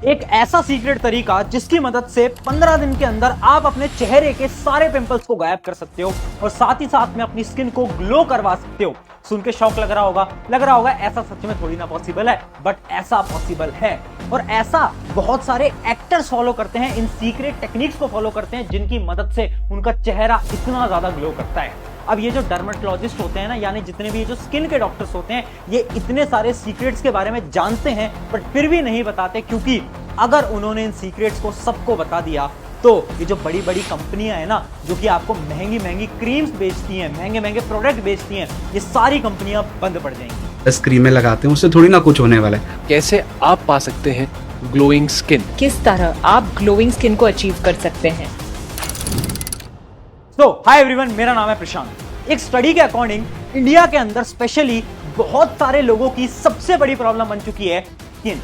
एक ऐसा सीक्रेट तरीका जिसकी मदद से 15 दिन के अंदर आप अपने चेहरे के सारे पिंपल्स को गायब कर सकते हो और साथ ही साथ में अपनी स्किन को ग्लो करवा सकते हो। सुन के शौक लग रहा होगा ऐसा सच में थोड़ी ना पॉसिबल है, बट ऐसा पॉसिबल है। और ऐसा बहुत सारे एक्टर्स फॉलो करते हैं, इन सीक्रेट टेक्निक्स को फॉलो करते हैं जिनकी मदद से उनका चेहरा इतना ज्यादा ग्लो करता है। अब ये जो डर्मेटोलॉजिस्ट होते हैं ना, यानी जितने भी ये जो स्किन के डॉक्टर्स होते हैं, ये इतने सारे सीक्रेट्स के बारे में जानते हैं बट फिर भी नहीं बताते, क्योंकि अगर उन्होंने इन सीक्रेट्स को सबको बता दिया तो ये जो बड़ी बड़ी कंपनियां हैं ना, जो कि आपको महंगी महंगी क्रीम्स बेचती हैं, महंगे महंगे प्रोडक्ट बेचती हैं, ये सारी कंपनियां बंद पड़ जाएंगी। 10 क्रीमें लगाते हैं, उससे थोड़ी ना कुछ होने वाला है। कैसे आप पा सकते हैं ग्लोइंग स्किन? किस तरह आप ग्लोइंग स्किन को अचीव कर सकते हैं? हाय एवरीवन, मेरा नाम है प्रशांत। एक स्टडी के अकॉर्डिंग इंडिया के अंदर स्पेशली बहुत सारे लोगों की सबसे बड़ी प्रॉब्लम बन चुकी है स्किन,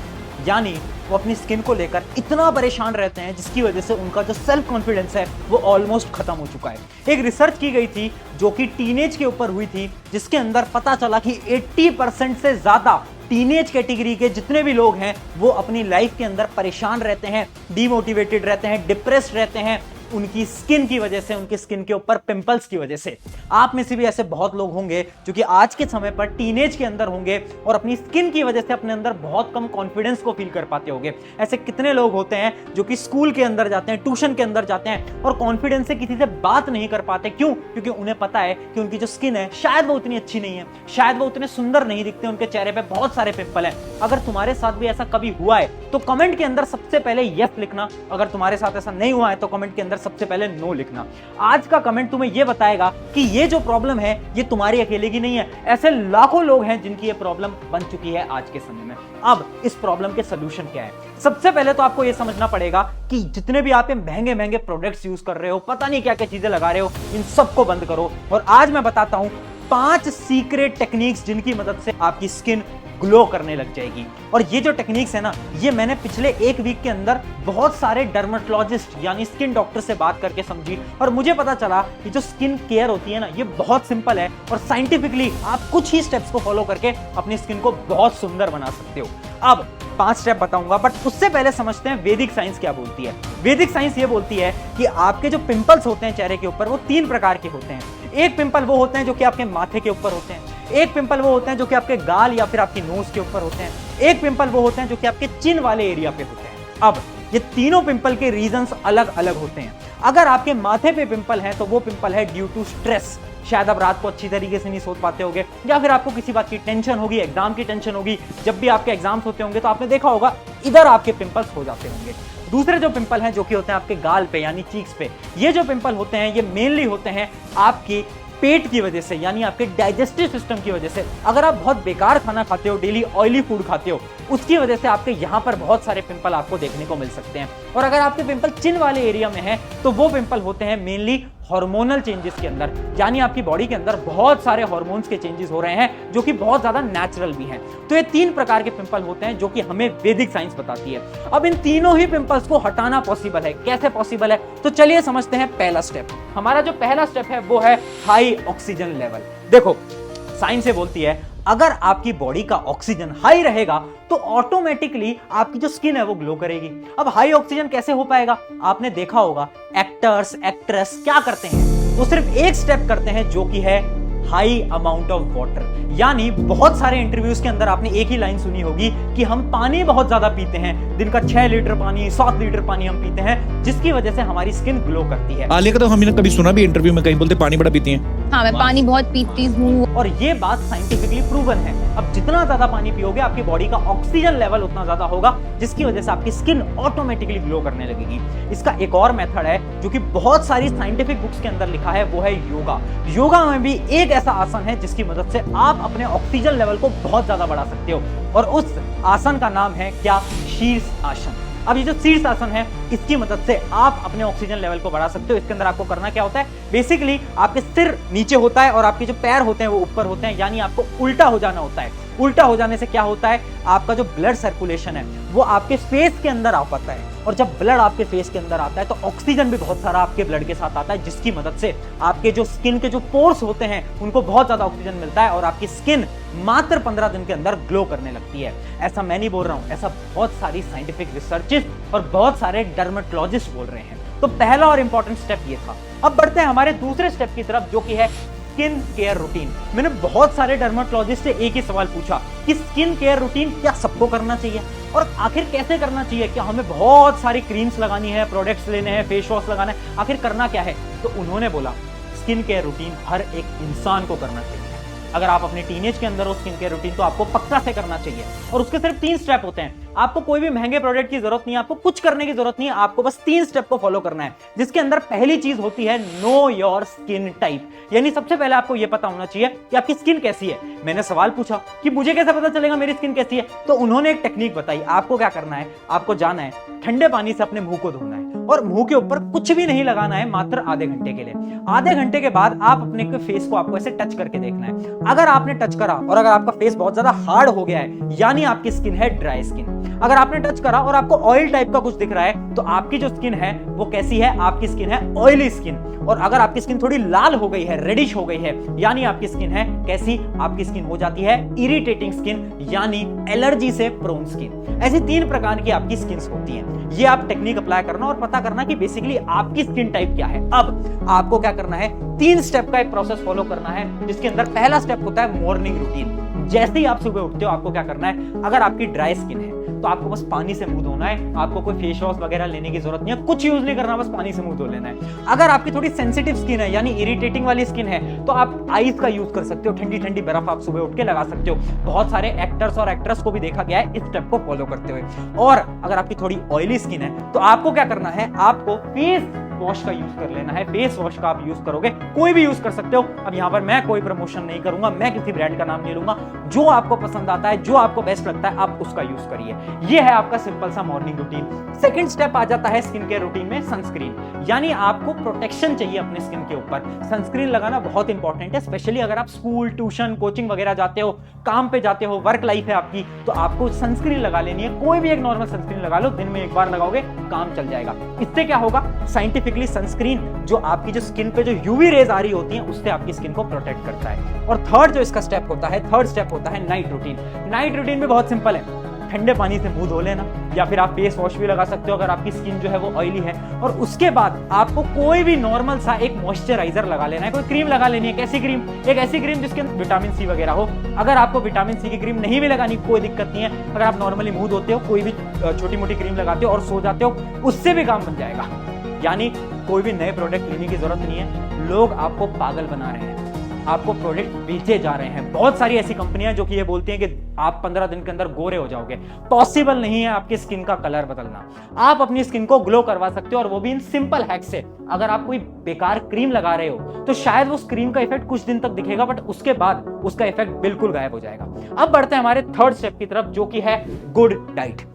यानी वो अपनी स्किन को लेकर इतना परेशान रहते हैं जिसकी वजह से उनका जो सेल्फ कॉन्फिडेंस है वो ऑलमोस्ट खत्म हो चुका है। एक रिसर्च की गई थी जो कि टीनेज के ऊपर हुई थी, जिसके अंदर पता चला कि 80% से ज्यादा टीनेज कैटेगरी के जितने भी लोग हैं वो अपनी लाइफ के अंदर परेशान रहते हैं, डीमोटिवेटेड रहते हैं, डिप्रेस्ड रहते हैं, उनकी स्किन की वजह से, उनकी स्किन के ऊपर पिंपल्स की वजह से। आप में से भी ऐसे बहुत लोग होंगे जो कि आज के समय पर टीनेज के अंदर होंगे और अपनी स्किन की वजह से अपने अंदर बहुत कम कॉन्फिडेंस को फील कर पाते होंगे। ऐसे कितने लोग होते हैं जो कि स्कूल के अंदर जाते हैं, ट्यूशन के अंदर जाते हैं और कॉन्फिडेंस से किसी से बात नहीं कर पाते। क्यों? क्योंकि उन्हें पता है कि उनकी जो स्किन है शायद वो उतनी अच्छी नहीं है, शायद वो उतने सुंदर नहीं दिखते, उनके चेहरे पे बहुत सारे पिंपल हैं। अगर तुम्हारे साथ भी ऐसा कभी हुआ है तो कमेंट के अंदर सबसे पहले यस लिखना। अगर तुम्हारे साथ ऐसा नहीं हुआ है तो कमेंट के अंदर सबसे पहले नो लिखना। आज का कमेंट तुम्हें यह बताएगा कि ये जो प्रॉब्लम है ये तुम्हारी अकेले की नहीं है, ऐसे लाखों लोग हैं जिनकी ये प्रॉब्लम बन चुकी है आज के समय में। अब इस प्रॉब्लम के सॉल्यूशन क्या है? सबसे पहले तो आपको ये समझना पड़ेगा कि जितने भी आप महंगे महंगे प्रोडक्ट्स यूज कर रहे हो, पता नहीं क्या क्या चीजें लगा रहे हो, इन सबको बंद करो। और आज मैं बताता हूं 5 सीक्रेट टेक्निक्स जिनकी मदद से आपकी स्किन ग्लो करने लग जाएगी। और ये जो टेक्निक्स है ना, ये मैंने पिछले एक वीक के अंदर बहुत सारे डर्मेटोलॉजिस्ट यानी स्किन डॉक्टर से बात करके समझी और मुझे पता चला कि जो स्किन केयर होती है ना, ये बहुत सिंपल है और साइंटिफिकली आप कुछ ही स्टेप्स को फॉलो करके अपनी स्किन को बहुत सुंदर बना सकते हो। अब 5 स्टेप बताऊंगा, बट उससे पहले समझते हैं वैदिक साइंस क्या बोलती है। वैदिक साइंस ये बोलती है कि आपके जो पिंपल्स होते हैं चेहरे के ऊपर, वो 3 प्रकार के होते हैं। एक पिंपल वो होते हैं जो कि आपके माथे के ऊपर होते हैं, एक पिंपल वो होते हैं जो कि आपके गाल या फिर आपकी नोज के ऊपर होते हैं, एक पिंपल वो होते हैं जो कि आपके चिन वाले एरिया पे होते हैं। अब ये तीनों पिंपल के रीजंस अलग अलग होते हैं। अगर आपके माथे पे पिंपल है तो वो पिंपल है ड्यू टू स्ट्रेस। शायद आप रात को अच्छी तरीके से नहीं सो पाते होंगे, या फिर आपको किसी बात की टेंशन होगी, एग्जाम की टेंशन होगी। जब भी आपके एग्जाम्स होते होंगे तो आपने देखा होगा इधर आपके पिंपल्स हो जाते होंगे। दूसरे जो पिंपल हैं जो कि होते हैं आपके गाल पे यानी चीक्स पे, ये जो पिंपल होते हैं ये मेनली होते हैं आपकी पेट की वजह से, यानी आपके डाइजेस्टिव सिस्टम की वजह से। अगर आप बहुत बेकार खाना खाते हो, डेली ऑयली फूड खाते हो, उसकी वजह से आपके यहाँ पर बहुत सारे पिंपल आपको देखने को मिल सकते हैं। और अगर आपके पिंपल चिन वाले एरिया में है तो वो पिंपल होते हैं मेनली हार्मोनल चेंजेस के अंदर, यानी आपकी बॉडी के अंदर बहुत सारे हार्मोन्स के चेंजेस हो रहे हैं जो कि बहुत ज्यादा नेचुरल भी हैं। तो ये 3 प्रकार के पिंपल होते हैं जो कि हमें वैदिक साइंस बताती है। अब इन तीनों ही पिंपल्स को हटाना पॉसिबल है। कैसे पॉसिबल है? तो चलिए समझते हैं पहला स्टेप। हमारा जो पहला स्टेप है वो है हाई ऑक्सीजन लेवल। देखो, साइंस ये बोलती है अगर आपकी बॉडी का ऑक्सीजन हाई रहेगा तो ऑटोमेटिकली आपकी जो स्किन है वो ग्लो करेगी। अब हाई ऑक्सीजन कैसे हो पाएगा? आपने देखा होगा एक्टर्स, एक्ट्रेस क्या करते हैं, वो सिर्फ एक स्टेप करते हैं जो कि है हाई अमाउंट ऑफ वाटर। यानी बहुत सारे इंटरव्यूज के अंदर आपने एक ही लाइन सुनी होगी कि हम पानी बहुत ज्यादा पीते हैं, दिन का 6 लीटर पानी, 7 लीटर पानी हम पीते हैं, जिसकी वजह से हमारी स्किन ग्लो करती है। आलिया का तो हमने कभी सुना भी इंटरव्यू में, कहीं बोलते पानी बड़ा पीती हैं। हाँ, मैं पानी बहुत पीती हूँ और ये बात साइंटिफिकली प्रूवन है। अब जितना ज्यादा पानी पियोगे आपकी बॉडी का ऑक्सीजन लेवल उतना ज्यादा होगा, जिसकी वजह से आपकी स्किन ऑटोमेटिकली ग्लो करने लगेगी। इसका एक और मेथड है जो कि बहुत सारी साइंटिफिक बुक्स के अंदर लिखा है, वो है योगा। योगा में भी एक ऐसा आसन है जिसकी मदद से आप अपने ऑक्सीजन लेवल को बहुत ज्यादा बढ़ा सकते हो, और उस आसन का नाम है क्या? शीर्ष आसन। अब ये जो शीर्ष आसन है, इसकी मदद से आप अपने ऑक्सीजन लेवल को बढ़ा सकते हो। इसके अंदर आपको करना क्या होता है? बेसिकली आपके सिर नीचे होता है और आपके जो पैर होते हैं वो ऊपर होते हैं, यानी आपको उल्टा हो जाना होता है। उल्टा हो जाने से क्या होता है, आपका जो ब्लड सर्कुलेशन है वो आपके फेस के अंदर आ पाता है, और जब ब्लड आपके फेस के अंदर आता है तो ऑक्सीजन भी बहुत सारा आपके ब्लड के साथ आता है, जिसकी मदद से आपके जो स्किन के जो पोर्स होते हैं उनको बहुत ज्यादा ऑक्सीजन मिलता है और आपकी स्किन मात्र 15 दिन के अंदर ग्लो करने लगती है। ऐसा मैं नहीं बोल रहा हूं, ऐसा बहुत सारी साइंटिफिक रिसर्चेस और बहुत सारे डर्मेटोलॉजिस्ट बोल रहे हैं। तो पहला और इंपॉर्टेंट स्टेप ये था। अब बढ़ते हैं हमारे दूसरे स्टेप की तरफ, जो कि है स्किन केयर रूटीन। मैंने बहुत सारे डर्मेटोलॉजिस्ट से एक ही सवाल पूछा कि स्किन केयर रूटीन क्या सबको करना चाहिए और आखिर कैसे करना चाहिए, क्या हमें बहुत सारी क्रीम्स लगानी है, प्रोडक्ट्स लेने हैं, फेस वॉश लगाना है, आखिर करना क्या है। तो उन्होंने बोला स्किन केयर रूटीन हर एक इंसान को करना चाहिए। अगर आप अपने टीनेज के अंदर हो स्किन केयर रूटीन तो आपको पक्का से करना चाहिए, और उसके सिर्फ 3 स्टेप होते हैं। आपको कोई भी महंगे प्रोडक्ट की जरूरत नहीं है, आपको कुछ करने की जरूरत नहीं है, आपको बस 3 स्टेप को फॉलो करना है, जिसके अंदर पहली चीज होती है नो योर स्किन टाइप। यानी सबसे पहले आपको यह पता होना चाहिए कि आपकी स्किन कैसी है। मैंने सवाल पूछा कि मुझे कैसे पता चलेगा मेरी स्किन कैसी है, तो उन्होंने एक टेक्निक बताई। आपको क्या करना है, आपको जाना है ठंडे पानी से अपने मुंह को धोना है और मुंह के ऊपर कुछ भी नहीं लगाना है, मात्र आधे घंटे के लिए। आधे घंटे के बाद आप अपने फेस को आपको ऐसे टच करके देखना है। अगर आपने टच करा और अगर आपका फेस बहुत ज्यादा हार्ड हो गया है, यानी आपकी स्किन है ड्राई स्किन। अगर आपने टच करा और आपको ऑयल टाइप का कुछ दिख रहा है, तो आपकी जो स्किन है वो कैसी है, आपकी स्किन है ऑयली स्किन। और अगर आपकी स्किन थोड़ी लाल हो गई है, रेडिश हो गई है, यानी आपकी स्किन है कैसी, आपकी स्किन हो जाती है इरिटेटिंग स्किन, यानी एलर्जी से प्रोन स्किन। ऐसी 3 प्रकार की आपकी स्किन होती हैं। ये आप टेक्निक अप्लाई करना और पता करना कि बेसिकली आपकी स्किन टाइप क्या है। अब आपको क्या करना है, 3 स्टेप का एक प्रोसेस फॉलो करना है, जिसके अंदर पहला स्टेप होता है मॉर्निंग रूटीन। जैसे ही आप सुबह उठते हो आपको क्या करना है, अगर आपकी ड्राई स्किन है तो आपको बस पानी से मुंह धोना है, आपको कोई फेस वॉश वगैरह लेने की जरूरत नहीं है, कुछ यूज नहीं करना, बस पानी से मुंह धो लेना है। अगर आपकी थोड़ी सेंसिटिव स्किन है यानी इरिटेटिंग वाली स्किन है, तो आप आइस का यूज कर सकते हो, ठंडी ठंडी बर्फ आप सुबह उठ के लगा सकते हो। बहुत सारे एक्टर्स और एक्ट्रेस को भी देखा गया है इस स्टेप को फॉलो करते हुए। और अगर आपकी थोड़ी ऑयली स्किन है तो आपको क्या करना है, आपको फेस वॉश का यूज कर लेना है। फेस वॉश का आप यूज करोगे, कोई भी यूज कर सकते हो। अब यहां पर मैं कोई प्रमोशन नहीं करूंगा, मैं किसी ब्रांड का नाम नहीं लूंगा, जो आपको पसंद आता है, जो आपको बेस्ट लगता है, आप उसका यूज करिए। यह है आपका सिंपल सा मॉर्निंग रूटीन। सेकंड स्टेप आ जाता है स्किन केयर रूटीन में सनस्क्रीन, यानी आपको प्रोटेक्शन चाहिए अपने स्किन के ऊपर। सनस्क्रीन लगाना बहुत इंपॉर्टेंट है, स्पेशली अगर आप स्कूल, ट्यूशन, कोचिंग वगैरह जाते हो, काम पे जाते हो, वर्क लाइफ है आपकी, तो आपको सनस्क्रीन लगा लेनी है। कोई भी एक नॉर्मल सनस्क्रीन लगा लो, दिन में एक बार लगाओगे काम चल जाएगा। इससे क्या होगा, साइंटिफिकली सनस्क्रीन जो आपकी जो स्किन पे जो यूवी रेज आ रही होती हैं उससे आपकी स्किन को प्रोटेक्ट करता है। और थर्ड जो इसका स्टेप होता है, थर्ड स्टेप होता है नाइट रूटीन। नाइट रूटीन भी बहुत सिंपल है, ठंडे पानी से मुंह धो लेना, या फिर आप फेस वॉश भी लगा सकते हो अगर आपकी स्किन जो है वो ऑयली है। और उसके बाद आपको कोई भी नॉर्मल सा एक मॉइस्चराइजर लगा लेना है, कोई क्रीम लगा लेनी है। कैसी क्रीम, एक ऐसी क्रीम जिसके अंदर विटामिन सी वगैरह हो। अगर आपको विटामिन सी की क्रीम नहीं भी लगानी कोई दिक्कत नहीं है, अगर आप नॉर्मली मुंह धोते हो, कोई भी छोटी मोटी क्रीम लगाते हो और सो जाते हो, उससे भी काम बन जाएगा। यानी कोई भी नए प्रोडक्ट लेने की जरूरत नहीं है। लोग आपको पागल बना रहे हैं, आपको प्रोडक्ट बेचे जा रहे हैं। बहुत सारी ऐसी कंपनियां जो कि ये बोलती हैं कि आप 15 दिन के अंदर गोरे हो जाओगे। पॉसिबल नहीं है आपकी स्किन का कलर बदलना। आप अपनी स्किन को ग्लो करवा सकते हो, और वो भी इन सिंपल हैक से। अगर आप कोई बेकार क्रीम लगा रहे हो तो शायद उस क्रीम का इफेक्ट कुछ दिन तक दिखेगा, बट उसके बाद उसका इफेक्ट बिल्कुल गायब हो जाएगा। अब बढ़ते हैं हमारे थर्ड स्टेप की तरफ, जो कि है गुड डाइट।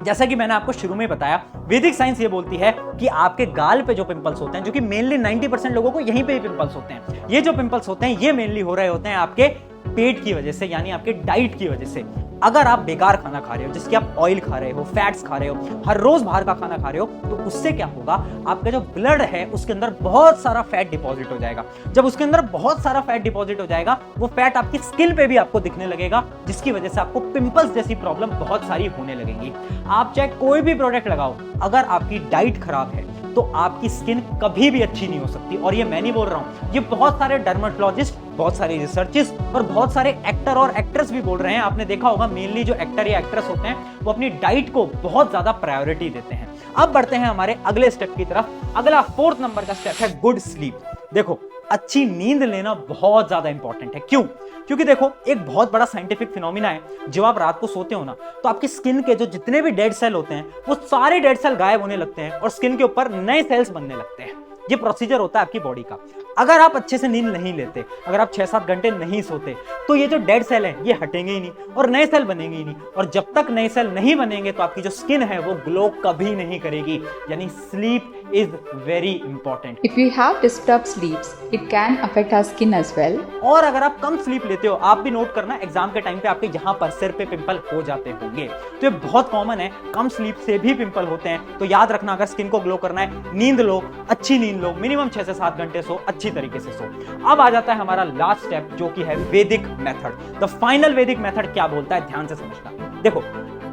जैसा कि मैंने आपको शुरू में बताया, वैदिक साइंस ये बोलती है कि आपके गाल पे जो पिंपल्स होते हैं, जो कि मेनली 90% लोगों को यहीं पे ही पिंपल्स होते हैं, ये जो पिंपल्स होते हैं ये मेनली हो रहे होते हैं आपके पेट की वजह से, यानी आपके डाइट की वजह से। अगर आप बेकार खाना खा रहे हो, जिसके आप ऑयल खा रहे हो, फैट्स खा रहे हो, हर रोज बाहर का खाना खा रहे हो, तो उससे क्या होगा, आपका जो ब्लड है उसके अंदर बहुत सारा फैट डिपॉजिट हो जाएगा। जब उसके अंदर बहुत सारा फैट डिपॉजिट हो जाएगा, वो फैट आपकी स्किन पे भी आपको दिखने लगेगा, जिसकी वजह से आपको पिंपल्स जैसी प्रॉब्लम बहुत सारी होने लगेंगी। आप चाहे कोई भी प्रोडक्ट लगाओ, अगर आपकी डाइट खराब है तो आपकी स्किन कभी भी अच्छी नहीं हो सकती। और ये मैं नहीं बोल रहा हूं, ये बहुत सारे डर्मेटोलॉजिस्ट, बहुत सारे रिसर्चर्स और बहुत सारे एक्टर और एक्ट्रेस भी बोल रहे हैं। आपने देखा होगा मेनली जो एक्टर या एक्ट्रेस होते हैं वो अपनी डाइट को बहुत ज्यादा प्रायोरिटी देते हैं। अब बढ़ते हैं हमारे अगले स्टेप की तरफ। अगला 4th नंबर का स्टेप है गुड स्लीप। देखो, अच्छी नींद लेना बहुत ज्यादा इंपॉर्टेंट है। क्यों? क्योंकि देखो, एक बहुत बड़ा साइंटिफिक फिनोमिना है, जब आप रात को सोते हो ना, तो आपकी स्किन के जो जितने भी डेड सेल होते हैं वो सारे डेड सेल गायब होने लगते हैं और स्किन के ऊपर नए सेल्स बनने लगते हैं। ये प्रोसीजर होता है आपकी बॉडी का। अगर आप अच्छे से नींद नहीं लेते, अगर आप 6-7 घंटे नहीं सोते, तो ये जो डेड सेल हैं ये हटेंगे ही नहीं और नए सेल बनेंगे ही नहीं, और जब तक नए सेल नहीं बनेंगे तो आपकी जो स्किन है वो ग्लो कभी नहीं करेगी। यानी sleep is very important. If you have disturbed sleeps, it can affect our skin as well. और अगर आप कम स्लीप लेते हो, आप भी नोट करना एग्जाम के टाइम पे आपके जहां पर सिर पे पिंपल हो जाते होंगे, तो ये बहुत कॉमन है, कम स्लीप से भी पिंपल होते हैं। तो याद रखना, अगर स्किन को ग्लो करना है, नींद लो, अच्छी नींद लो, मिनिमम 6 से 7 घंटे सो, अच्छी तरीके से सो। अब आ जाता है हमारा लास्ट स्टेप, जो कि है वैदिक मेथड। द फाइनल वैदिक मेथड क्या बोलता है, ध्यान से समझना। देखो,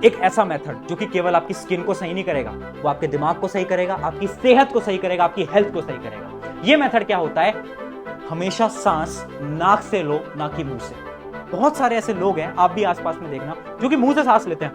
एक ऐसा मेथड जो कि केवल आपकी स्किन को सही नहीं करेगा, वो आपके दिमाग को सही करेगा, आपकी सेहत को सही करेगा, आपकी हेल्थ को सही करेगा। ये मेथड क्या होता है, हमेशा सांस नाक से लो, ना कि मुंह से। बहुत सारे ऐसे लोग हैं, आप भी आसपास में देखना, जो कि मुंह से सांस लेते हैं,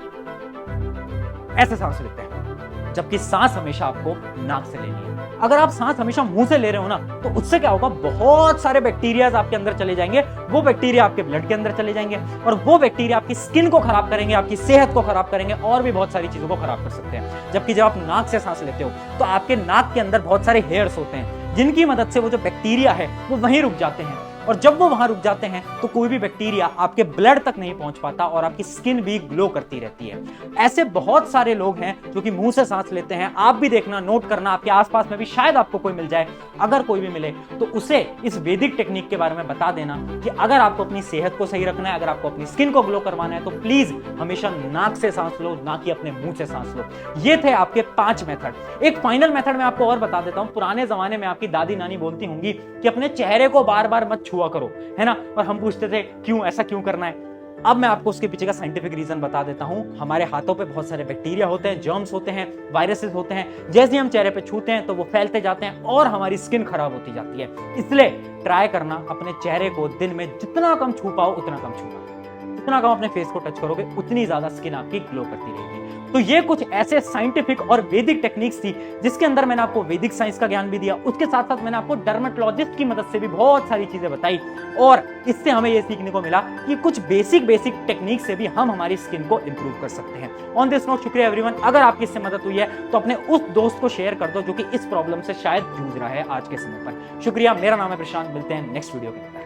ऐसे सांस लेते हैं, जबकि सांस हमेशा आपको नाक से लेनी है। अगर आप सांस हमेशा मुंह से ले रहे हो ना, तो उससे क्या होगा, बहुत सारे बैक्टीरियाज आपके अंदर चले जाएंगे, वो बैक्टीरिया आपके ब्लड के अंदर चले जाएंगे, और वो बैक्टीरिया आपकी स्किन को खराब करेंगे, आपकी सेहत को खराब करेंगे, और भी बहुत सारी चीजों को खराब कर सकते हैं। जबकि जब आप नाक से सांस लेते हो, तो आपके नाक के अंदर बहुत सारे हेयर्स होते हैं, जिनकी मदद से वो जो बैक्टीरिया है वो वहीं रुक जाते हैं, और जब वो वहां रुक जाते हैं तो कोई भी बैक्टीरिया आपके ब्लड तक नहीं पहुंच पाता, और आपकी स्किन भी ग्लो करती रहती है। ऐसे बहुत सारे लोग हैं जो कि मुंह से सांस लेते हैं। आप भी देखना, नोट करना, आपके आसपास में भी शायद आपको कोई मिल जाए। अगर कोई भी मिले तो उसे इस वैदिक टेक्निक के बारे में बता देना कि अगर आपको अपनी सेहत को सही रखना है, अगर आपको अपनी स्किन को ग्लो करवाना है, तो प्लीज हमेशा नाक से सांस लो, ना कि अपने मुंह से सांस लो। ये थे आपके 5 मेथड। एक फाइनल मेथड मैं आपको और बता देता हूं। पुराने जमाने में आपकी दादी नानी बोलती होंगी कि अपने चेहरे को बार बार मत छुआ करो, है ना, और हम पूछते थे क्यों, ऐसा क्यों करना है। अब मैं आपको उसके पीछे का साइंटिफिक रीजन बता देता हूं। हमारे हाथों पे बहुत सारे बैक्टीरिया होते हैं, जर्म्स होते हैं, वायरसेस होते हैं। जैसे ही हम चेहरे पे छूते हैं तो वो फैलते जाते हैं और हमारी स्किन खराब होती जाती है। इसलिए ट्राई करना, अपने चेहरे को दिन में जितना कम छू पाओ उतना कम छूना। जितना कम अपने फेस को टच करोगे, उतनी ज्यादा स्किन आपकी ग्लो करती रहेगी। तो ये कुछ ऐसे साइंटिफिक और वैदिक टेक्निक्स थी, जिसके अंदर मैंने आपको वैदिक साइंस का ज्ञान भी दिया। उसके साथ साथ मैंने आपको डर्मेटोलॉजिस्ट की मदद से भी बहुत सारी चीजें बताई, और इससे हमें ये सीखने को मिला कि कुछ बेसिक टेक्निक से भी हम हमारी स्किन को इंप्रूव कर सकते हैं। ऑन दिस नोट, शुक्रिया एवरीवन। अगर आपकी इससे मदद हुई है तो अपने उस दोस्त को शेयर कर दो जो कि इस प्रॉब्लम से शायद जूझ रहा है आज के समय पर। शुक्रिया, मेरा नाम है प्रशांत। मिलते हैं नेक्स्ट वीडियो के अंदर।